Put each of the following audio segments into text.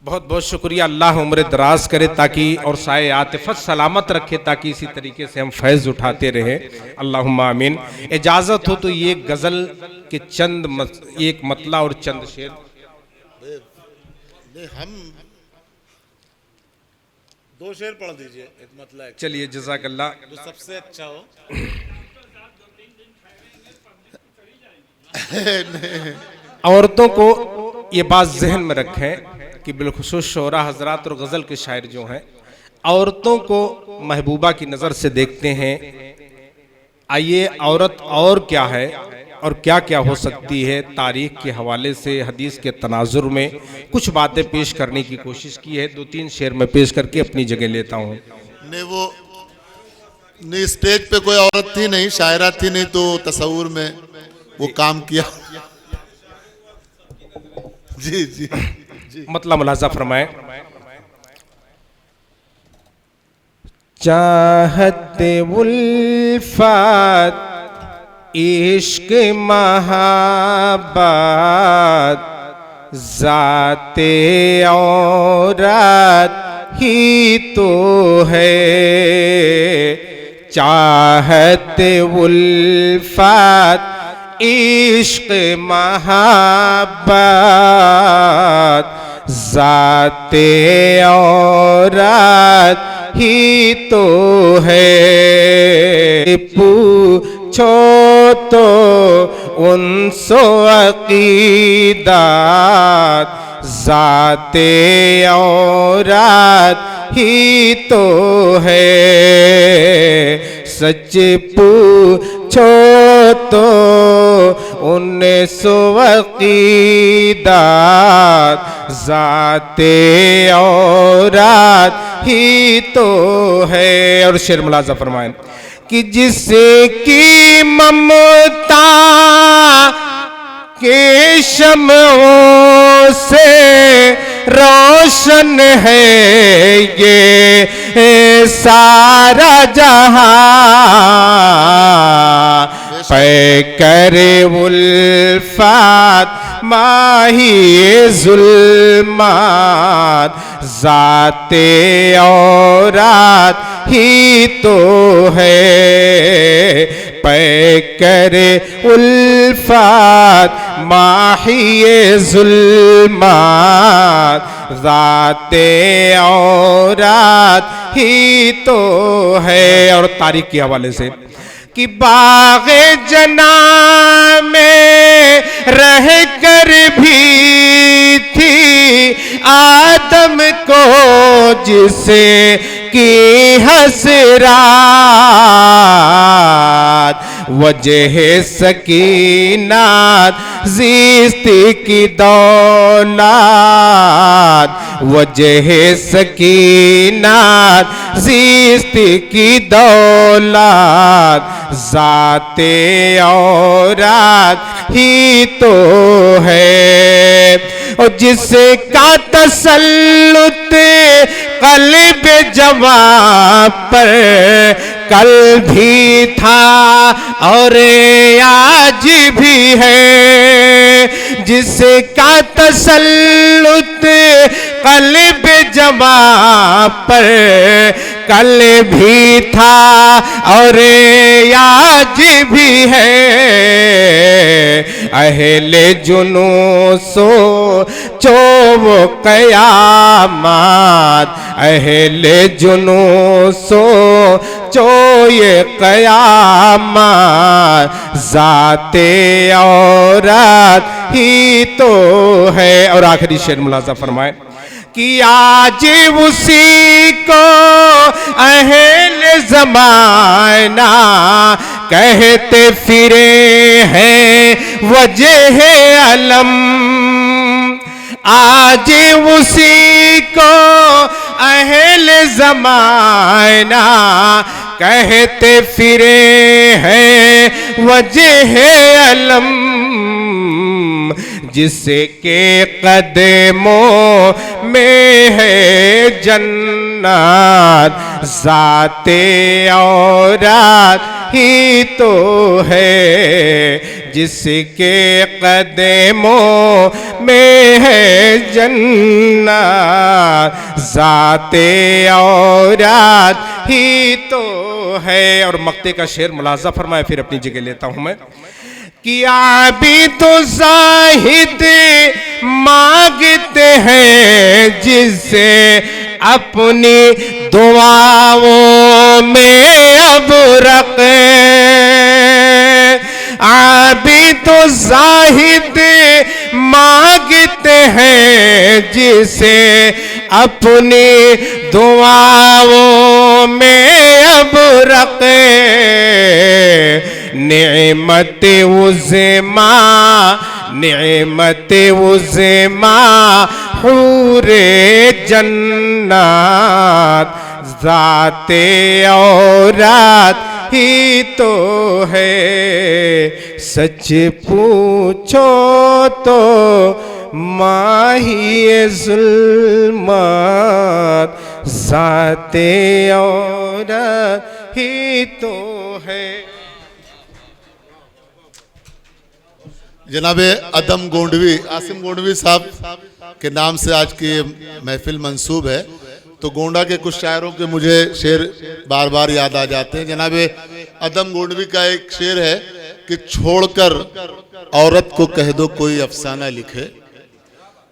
बहुत बहुत शुक्रिया। अल्लाह उम्र दराज करे ताकि और साए आतिफत सलामत रखे ताकि इसी तरीके से हम फैज़ उठाते रहें। अल्लाहुम्मा आमीन। इजाज़त हो तो ये गज़ल के एक मतला और चंद शेर हम 2 शेर पढ़ दीजिए, एक मतलब। चलिए जज़ाकल्लाह। जो सबसे अच्छा हो। औरतों को ये बात जहन में रखें कि बिलखुसूस शोरा हजरात और गज़ल के शायर जो हैं औरतों को महबूबा की नज़र से देखते हैं। आइए औरत और क्या है और क्या क्या हो सकती है, तारीख के हवाले से हदीस के तनाजुर में कुछ बातें पेश करने की कोशिश की है। 2-3 शेर में पेश करके अपनी जगह लेता हूँ। नहीं, स्टेज पे कोई औरत थी नहीं, शायरा थी नहीं, तो तस्वुर में वो काम किया। जी जी जी, मतलब मुलाजा फरमाए। चाहते उल्फत इश्क महाबत ज़ाते औरत ही तो है। चाहते उल्फत इश्क महाबत ज़ाते औरत ही तो है। पूछो तो उनसे अक़ीदत ज़ाते औरत ही तो है। सच पूछो तो उनसे अक़ीदत ज़ाते औरत ही तो है। और शेर मुलाज़ा फरमाएं कि जिसकी ममता के शम्ओं से रोशन है ये सारा जहां, पैकर उल्फत माही ज़ुल्मत ज़ाते औरत ही तो है। पैकर उल्फत माही ज़ुल्मत ज़ाते औरत ही तो है। और तारीख के हवाले से कि बाग़े जना में रह कर भी थी आदम को जिसे की हसरात, वजह सकीनात ज़िस्ती की दौलत, वजह सकीनात ज़िस्ती की दौलत ज़ाते औरत ही तो है। और जिसका तसल्लुत क़ल्ब जवां पर कल भी था और आज भी है। जिसका तसल्लुत क़ल्ब जवां पर कल भी था और आज भी है। अहले जुनू सोचो वो क़यामत, अहले जुनू सोचो ये क़यामत ज़ाते औरत ही तो है। और आखिरी शेर मुलाज़ा फरमाए कि आज उसी को अहले ज़माना कहते फिरे हैं वजह अलम। आज उसी को अहले ज़माना कहते फिरे हैं वजह अलम। जिसके कदमों में है जन्नत ज़ाते औरत ही तो है, जिसके कदमों में है जन्नत, ज़ाते औरात ही तो है। और मक्ते का शेर मुलाजा फरमाए, फिर अपनी जगह लेता हूं मैं। कि आबी तो जाहिद मांगते हैं, जिससे अपनी दुआओं में अब रखे। आबी तो जाहिद मांगते हैं, जिसे अपनी दुआओं में अब रखे। नेमत उज़्मा, नेमत उज़्मा हूरे जन्नत, ज़ाते औरात ही तो है। सच पूछो तो माही ज़ुल्मत, ज़ाते औरात ही तो है। जनाब अदम गोंडवी, आसिम गोंडवी साहब के नाम से आज की महफिल मंसूब है। तो गोंडा के कुछ शायरों के मुझे शेर बार बार याद आ जाते हैं। जनाब अदम गोंडवी का एक शेर है कि छोड़कर औरत को कह दो कोई अफसाना लिखे,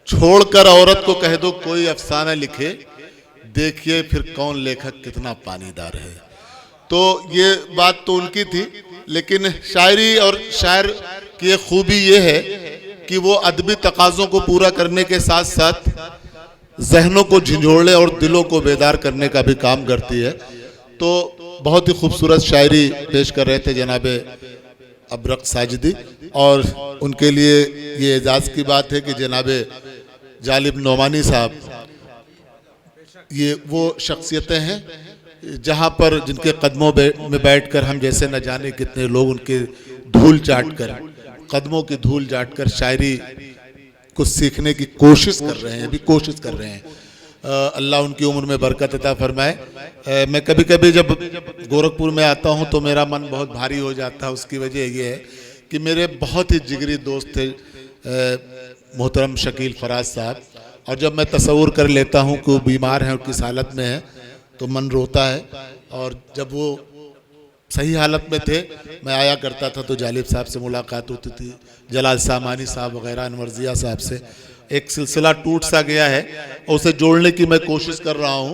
छोड़कर औरत को कह दो कोई अफसाना लिखे, देखिए फिर कौन लेखक कितना पानीदार है। तो ये बात तो उनकी थी, लेकिन शायरी और शायर की एक खूबी ये है कि वो अदबी तकाज़ों को पूरा करने के साथ साथ जहनों को झंझोड़ने और दिलों को बेदार करने का भी काम करती है। तो बहुत ही खूबसूरत शायरी पेश कर रहे थे जनाब अबरक साजिदी, और उनके लिए ये एजाज़ की बात है कि जनाब जालिब नोमानी साहब, ये वो शख्सियतें हैं जहाँ पर जिनके कदमों में बैठकर हम जैसे न जाने कितने लोग उनके धूल चाट कर, कदमों की धूल चाट कर शायरी कुछ सीखने की कोशिश कर रहे हैं, अभी कोशिश कर रहे हैं। अल्लाह उनकी उम्र में बरकत अता फरमाए। मैं कभी कभी जब गोरखपुर में आता हूँ तो मेरा मन बहुत भारी हो जाता है। उसकी वजह ये है कि मेरे बहुत ही जिगरी दोस्त थे मोहतरम शकील फराज साहब, और जब मैं तसव्वुर कर लेता हूँ कि वो बीमार हैं और किस हालत में हैं तो मन रोता है। और जब वो सही हालत में थे मैं आया करता था तो जालिब साहब से मुलाकात होती थी, जलाल सामानी साहब वगैरह, अनवर ज़िया साहब से। एक सिलसिला टूट सा गया है और उसे जोड़ने की मैं कोशिश कर रहा हूँ।